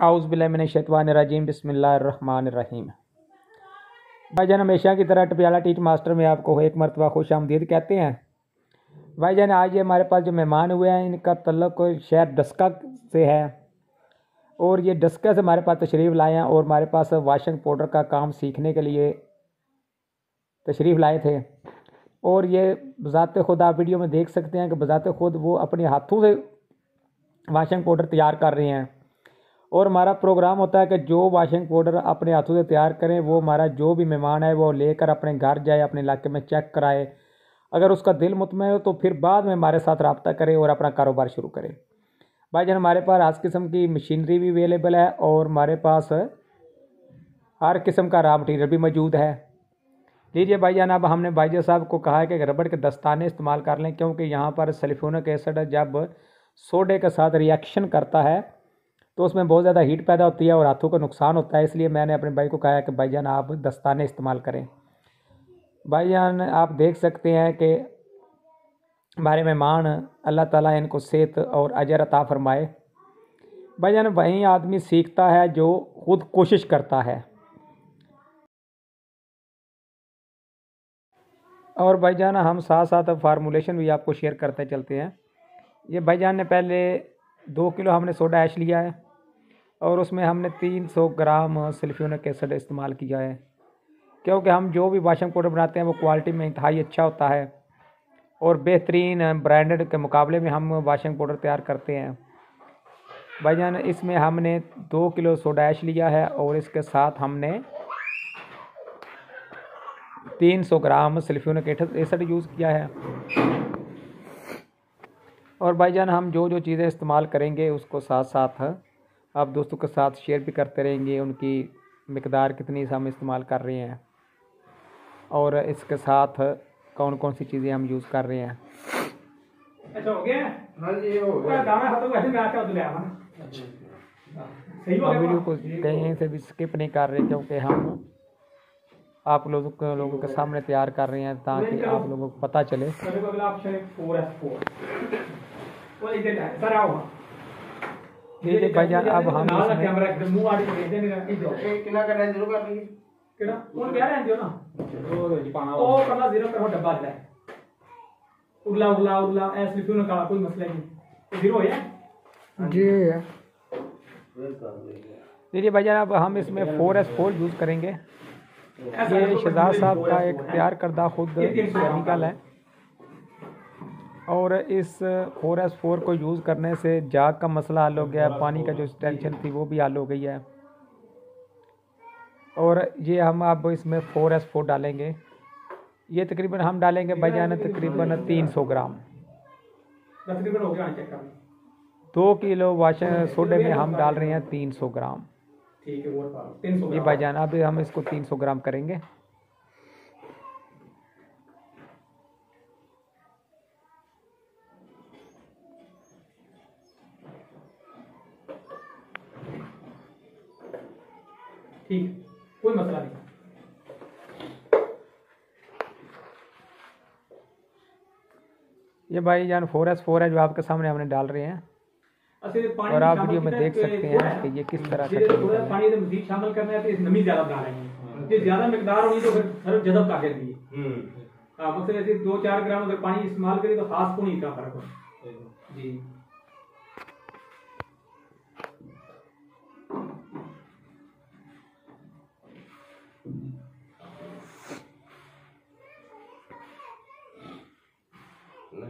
आउज़ बिल्लाहि मिनश्शैतानिर्रजीम बिस्मिल्लाहिर्रहमानिर्रहीम। भाईजान हमेशा की तरह टपियाला टीच मास्टर में आपको एक मरतबा खुश आमदीद कहते हैं। भाईजान आज ये हमारे पास जो मेहमान हुए हैं इनका तल्लुक़ शहर डस्का से है और ये डस्का से हमारे पास तशरीफ़ लाए हैं और हमारे पास वाशिंग पाउडर का काम सीखने के लिए तशरीफ़ लाए थे। और ये बज़ाते ख़ुद आप वीडियो में देख सकते हैं कि बज़ाते ख़ुद वो अपने हाथों से वाशिंग पाउडर तैयार कर रहे हैं। और हमारा प्रोग्राम होता है कि जो वाशिंग पाउडर अपने हाथों से तैयार करें वो हमारा जो भी मेहमान है वो लेकर अपने घर जाए, अपने इलाके में चेक कराए। अगर उसका दिल मुतमईन हो तो फिर बाद में हमारे साथ रब्ता करे और अपना कारोबार शुरू करे। भाईजान हमारे पास हर किस्म की मशीनरी भी अवेलेबल है और हमारे पास हर किस्म का रॉ मटीरियल भी मौजूद है। लीजिए भाईजान, अब हमने भाईजान साहब को कहा है कि रबड़ के दस्ताने इस्तेमाल कर लें, क्योंकि यहाँ पर सल्फ्यूरिक एसिड जब सोडे के साथ रिएक्शन करता है तो उसमें बहुत ज़्यादा हीट पैदा होती है और हाथों को नुकसान होता है। इसलिए मैंने अपने भाई को कहा है कि भाईजान आप दस्ताने इस्तेमाल करें। भाईजान आप देख सकते हैं कि हमारे मेहमान, अल्लाह ताला इनको सेहत और अजर अता फरमाए। भाईजान वही आदमी सीखता है जो खुद कोशिश करता है। और भाईजान हम साथ साथ फार्मूलेशन भी आपको शेयर करते चलते हैं। ये भाईजान ने पहले 2 किलो हमने सोडा ऐश लिया है और उसमें हमने 300 ग्राम सल्फ्यूरिक एसिड इस्तेमाल किया है, क्योंकि हम जो भी वाशिंग पाउडर बनाते हैं वो क्वालिटी में इंतहाई अच्छा होता है और बेहतरीन ब्रांडेड के मुकाबले में हम वाशिंग पाउडर तैयार करते हैं। भाईजान इसमें हमने 2 किलो सोडा ऐश लिया है और इसके साथ हमने 300 ग्राम सल्फ्यूरिक एसिड यूज़ किया है। और भाईजान हम जो जो चीज़ें इस्तेमाल करेंगे उसको साथ साथ आप दोस्तों के साथ शेयर भी करते रहेंगे, उनकी मिकदार कितनी हम इस्तेमाल कर रहे हैं और इसके साथ कौन कौन सी चीज़ें हम यूज़ कर रहे हैं। अच्छा हो गया? हाँ जी हो गया। दाना खत्म वैसे मैं आटा ले आया ना। सही हो गया। वीडियो को कहीं से भी स्किप नहीं कर रहे, क्योंकि हम आप लोगों के सामने तैयार कर रहे हैं ताकि आप लोगों को पता चले। अगला ऑप्शन है 4S4। वो इधर है सर आओ। ये भाईजान अब हम कैमरा एकदम मुंह आड़ी के दे नहीं रखी कितना करना है, जरूर कर लीजिए। केड़ा कौन कह रहे हैं जो ना ओ जी पाना ओ करना 0 करो डब्बा है उगला उगला उगला ऐसे क्यों ना का कोई मसला नहीं। 0 है जी है। देखिए भाईजान अब हम इसमें 4S4 यूज़ करेंगे। ये शहजाद साहब का एक तैयार करदा खुद केमिकल है और इस 4S4 को यूज़ करने से जाग का मसला हल हो गया है, पानी का जो टेंशन थी वो भी हल हो गई है। और ये हम अब इसमें 4S4 डालेंगे। ये तकरीबन हम डालेंगे भाईजान तकरीबन 300 ग्राम। तकरीबन हो गया चेक कर 2 किलो वाशिंग सोडे में हम डाल रहे हैं 300 ग्राम। ठीक है वो 300 ये भाईजान अब हम इसको 300 ग्राम करेंगे। ठीक कोई मसला नहीं। ये भाईजान 4S4 है जो आपके सामने हमने डाल रहे हैं और आप वीडियो में देख सकते हैं कि ये किस तरह का थोड़ा पानी में मजीद शामिल करना है तो इस नमी ज्यादा डाल रहे हैं। ये ज्यादा मिकदार होगी तो फिर जज़ब कर देती है। हां मतलब ऐसे 2-4 ग्राम अगर पानी इस्तेमाल करें तो खास को नहीं का फर्क हो जी।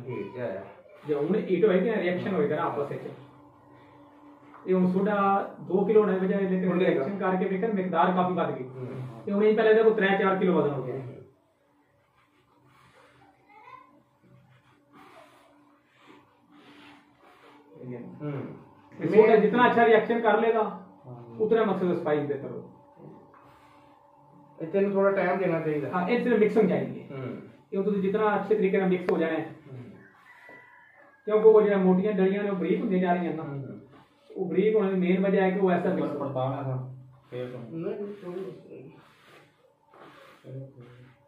नहीं क्या है जो उन्हें ईटो है क्या रिएक्शन होएगा ना आपस में। ये उन सोडा 2 किलो होने बजाय लेकिन रिएक्शन करके देखकर मिकदार काफी बढ़ गई। ये उन्हें पहले देखो 3-4 किलो वजन हो गया। सोडा जितना अच्छा रिएक्शन कर लेगा उतना मकसद स्पाइस बेहतर हो। इतने थोड़ा टाइम देना चाहिए। हां इससे मिक्सिंग चाहिए। ये तो जितना अच्छे तरीके से मिक्स हो जाए, क्योंकि वो जो मोटियां डलियां ने ब्रीक होने जा रही हैं ना, वो ब्रीक होने की मेन वजह है कि वो ऐसा मिक्स पड़ता है।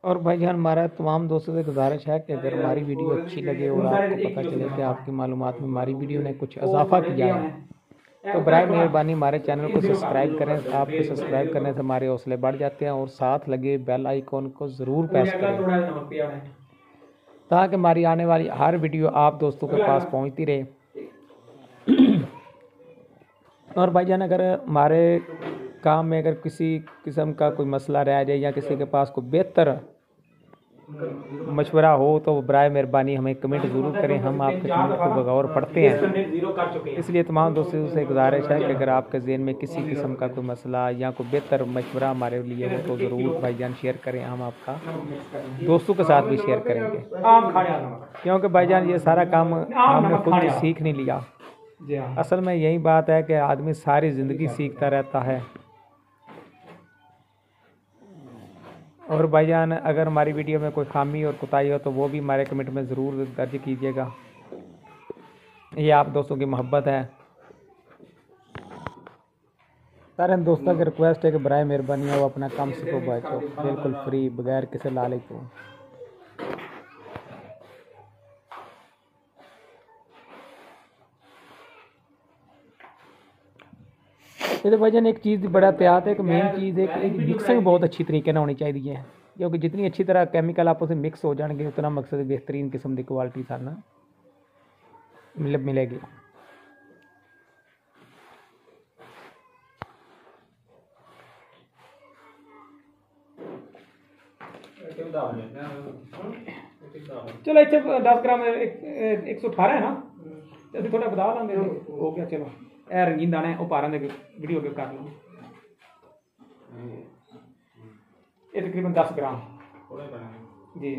और भाईजान हमारा तमाम दोस्तों से गुजारिश है कि अगर हमारी वीडियो अच्छी लगे और आपको पता चले कि आपकी मालूमात में हमारी वीडियो ने कुछ इजाफा किया है तो बराए मेहरबानी हमारे चैनल को सब्सक्राइब करें। आपके सब्सक्राइब करने से हमारे हौसले बढ़ जाते हैं और साथ लगे बेल आइकॉन को ज़रूर प्रेस करें ताकि हमारी आने वाली हर वीडियो आप दोस्तों के पास पहुंचती रहे। और भाईजान अगर हमारे काम में अगर किसी किस्म का कोई मसला रह जाए या किसी के पास कोई बेहतर मशवरा हो तो बराए मेहरबानी हमें कमेंट ज़रूर करें, हम आपके कमेंट को बगौर पढ़ते हैं। इसलिए तमाम दोस्तों से गुजारिश है कि अगर आपके ज़हन में किसी किस्म का कोई मसला या कोई बेहतर मशवरा हमारे लिए हो तो ज़रूर भाईजान शेयर करें, हम आपका दोस्तों के साथ भी शेयर करेंगे। क्योंकि भाईजान ये सारा काम हमने खुद भी सीख नहीं लिया। असल में यही बात है कि आदमी सारी ज़िंदगी सीखता रहता है। और भाईजान अगर हमारी वीडियो में कोई खामी और कोताही हो तो वो भी हमारे कमेंट में ज़रूर दर्ज कीजिएगा। ये आप दोस्तों की मोहब्बत है। सारे दोस्तों की रिक्वेस्ट है कि बराए मेहरबानी वो अपना काम सीखो बच्चों, बिल्कुल फ्री बगैर किसी लालच को। ये भाईजान एक चीज़ बड़ा एहतियात है कि मेन चीज़ है कि मिक्सिंग बहुत अच्छी तरीके से होनी चाहिए है, क्योंकि जितनी अच्छी तरह केमिकल आपस में मिक्स हो जाएंगे उतना मकसद बेहतरीन किस्म की क्वालिटी सानू मिलेगी। चलो इतने 10 ग्राम 118 है ना, अभी थोड़ा बता लेंगे हो गया। चलो ए रंगीन दाने वो पारा वीडियो के कर लो। ये तकरीबन 10 ग्राम जी।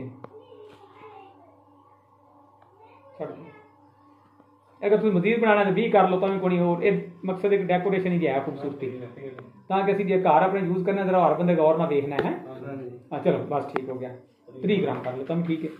अगर तुम मजीद बनाना तो 20 कर लो तो भी कोई और मकसद एक डेकोरेशन ही है खूबसूरती ताकि असं जो घर अपने यूज़ करना जरा हर बंदे गौर ना देखना है। हाँ चलो बस ठीक हो गया, 3 ग्राम कर लो तुम, ठीक है।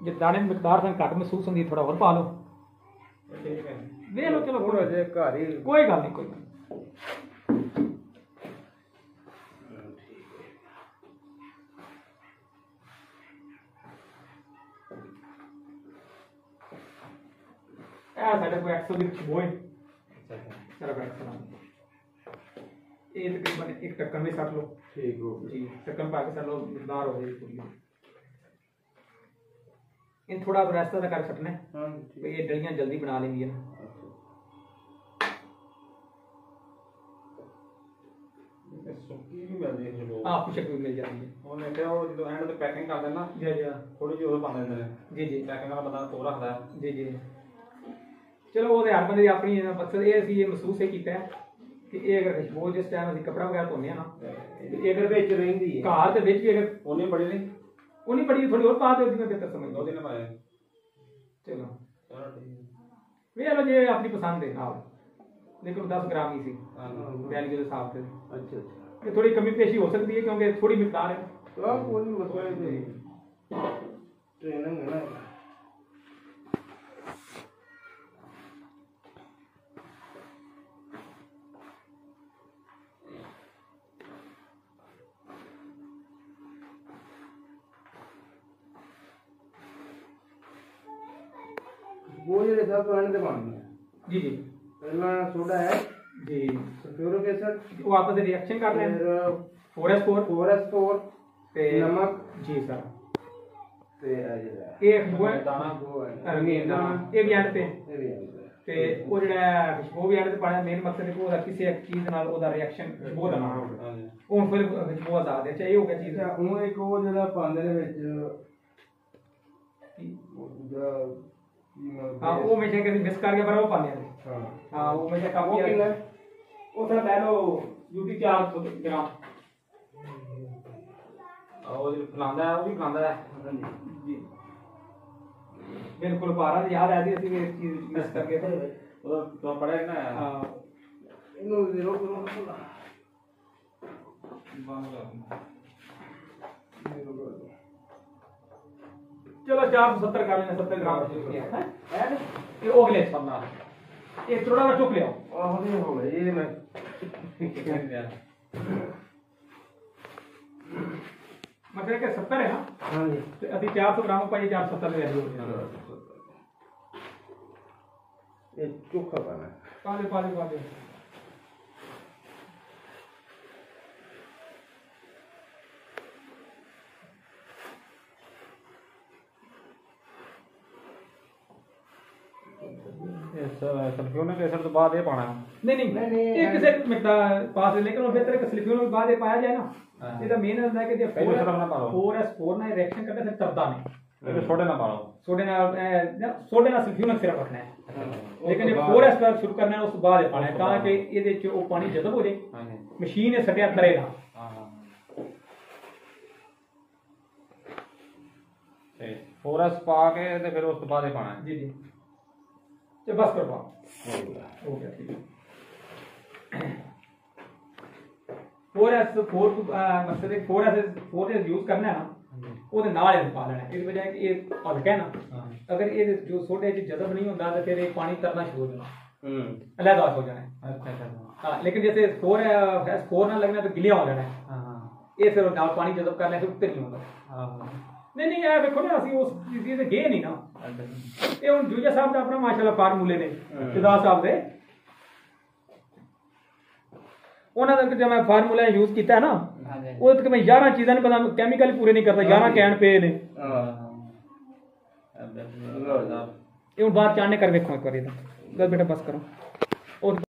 जो दाने की मकदार घट महसूस होंगी थोड़ा और पा लो, दे लो। चलो कोई गल नहीं, कोई गल। साढ़े कोई 100 की खुशबू है ये तकरीबन 1 ढक्कन में सट लो, ठीक हो जी। ढक्कन पा के सट लो, मकदार हो जाएगी पूरी। इन थोड़ा रास्ता कर सकना है, ये डलियां जल्दी बना लेंगी ना। हाँ खुशक भी मिल जाती है। ਉਹਨੇ ਤੇ ਉਹ ਜਦੋਂ ਐਂਡ ਤੇ ਪੈਕਿੰਗ ਕਰ ਦੇਣਾ जी जी ਥੋੜੀ ਜਿਹੀ ਹੋਰ ਪਾ ਦਿੰਦੇ ਨੇ जी जी ਪੈਕਿੰਗ ਵਾਲਾ ਬੰਦਾ ਤੋੜ ਰੱਖਦਾ ਹੈ। जी जी। चलो वो हर बंदे अपनी मकसद ये असीं ये महसूस किया है कि ये अगर खुशबू जिस टाइम असीं कपड़ा वगैरह धोने ना ये अगर विच रहिंदी है घर दे विच भी अगर ਉਹਨੇ बड़ी नहीं उन्हीं बड़ी थोड़ी और पा दो जिवें बेहतर समझ लो। 2 दिन पाए। चलो चलो ठीक वे लो जे अपनी पसंद है आप, लेकिन 10 ग्राम ही सी है। बैल के हिसाब से। अच्छा ये थोड़ी कमी पेशी हो सकती है क्योंकि थोड़ी मिकदार है। तो आप वो नहीं बताए थे ट्रेनिंग है ना। वो ये सब तो आने दे पानी जी जी पहला सोडा है जी। सल्फ्यूरिक एसिड वो आपस में रिएक्शन कर रहे हैं, फोरस4 ते नमक जी सर ते एक वो है दाना वो है रंगीन दाना ये भी एंड पे ये भी है। ते वो जेड़ा खुशबू भी एंड पे पाना मेन मकसद है कि ओदा किसी एक चीज नाल ओदा रिएक्शन खुशबू दा ना हो। हाँ जी ਹੁਣ ਫਿਰ खुशबू आजाद है चाहिए हो गया चीज अच्छा ਉਹ ਇੱਕ ਉਹ ਜਿਹੜਾ ਪਾਉਂਦੇ ਨੇ ਵਿੱਚ ਉਹਦਾ हां वो में से कभी मिस करके पर वो पाने हैं। हाँ हां वो में से काफी वो कितना है? वो सर ले लो यूटी 400 ग्राम। ਉਹ ਜਿਹੜਾ ਫਲਾਉਂਦਾ ਹੈ ਉਹ ਵੀ ਫਲਾਉਂਦਾ ਹੈ। जी बिल्कुल पारा याद आती थी एक चीज मिस करके तो ਉਹਦਾ तो पड़े ना हां ਇਹਨੂੰ ਜ਼ੀਰੋ ਕਰੋ चलो 470 कर लेना 70 ग्राम है ये हो गया पन्ना। ये थोड़ा सा चुक ले आओ ਆਹੋ ਨਹੀਂ ਹੋ ਗਈ ਇਹ ਮੈਂ मतलब कि 70 है ना ਹਾਂ ਜੀ तो अभी 400 ग्राम पाई 470 में वैल्यू हो ਇਹ ਚੋਖਾ ਪਾਣਾ पाले ਸਲਫਿਊਨ ਦੇ ਅਸਰ ਤੋਂ ਬਾਅਦ ਇਹ ਪਾਣਾ नहीं एक से मिकदार पास है लेकिन फिर तेरे स्लिपियों के बाद ये पाया जाए ना ये तो मेन होता है कि जब पहले सिर्फ ना पालो। 4s4 ना रिएक्शन करता है तरदा नहीं ਇਹ ਛੋਟੇ ਨਾ ਪਾਓ सोडे ना स्लिपियों सिर्फ रखना है लेकिन ये 4s पर शुरू करना है उस बाद ये पाना है ताकि ये जो वो पानी जज़ब हो जाए ਹਾਂਜੀ मशीन है सटिया तरे ना ਹਾਂ ਹਾਂ ਤੇ ਫੋਰਸ ਪਾ ਕੇ ਤੇ ਫਿਰ ਉਸ ਤੋਂ ਬਾਅਦ ਇਹ ਪਾਣਾ जी जी तो बस करवा ਹੋ ਗਿਆ हो गया ठीक है 4s4 मतलब 4s यूज करना है ना ਉਹਦੇ ਨਾਲ ਇਹ ਪਾ ਲੈਣਾ ਇਸ ਵਜ੍ਹਾ ਕਿ ਇਹ ਹਲਕਾ ਹੈ ਨਾ ਅਗਰ ਇਹ ਜੋ ਸੋਡੇ ਚ ਜਜ਼ਬ ਨਹੀਂ ਹੁੰਦਾ ਤਾਂ ਫਿਰ ਇਹ ਪਾਣੀ ਤਰਨਾ ਸ਼ੁਰੂ ਹੋ ਜਾਣਾ अलग हो जाना है हाँ लेकिन जैसे स्कोर ना लगना तो गिलिया हो जाना है ये फिर नाल पानी जज़ब करना फिर उत्ते नहीं होगा नहीं यार देखो ना ਅਸੀਂ ਉਸ ਚੀਜ਼ ਤੇ ਗਏ ਨਹੀਂ ਨਾ ਇਹ ਹੁਣ ਜੂਜਾ ਸਾਹਿਬ ਦਾ ਆਪਣਾ ਮਾਸ਼ਾਅੱਲਾ ਫਾਰਮੂਲੇ ਨੇ ਸਿਦਾ ਸਾਹਿਬ ਦੇ ਉਹਨਾਂ ਦਾ ਜਦ ਮੈਂ ਫਾਰਮੂਲਾ ਯੂਜ਼ ਕੀਤਾ ਹੈ ਨਾ ਉਹ ਤੱਕ ਮੈਂ 11 ਚੀਜ਼ਾਂ ਨੇ ਪਤਾ ਕੈਮੀਕਲ ਪੂਰੇ ਨਹੀਂ ਕਰਦਾ 11 ਕੈਨ ਪਏ ਨੇ ਇਹ ਹੁਣ ਬਾਅਦ ਚਾਣਨੇ ਕਰ ਵੇਖੋ ਇੱਕ ਵਾਰੀ ਤਾਂ ਬਸ ਬੇਟਾ ਬਸ ਕਰੋ और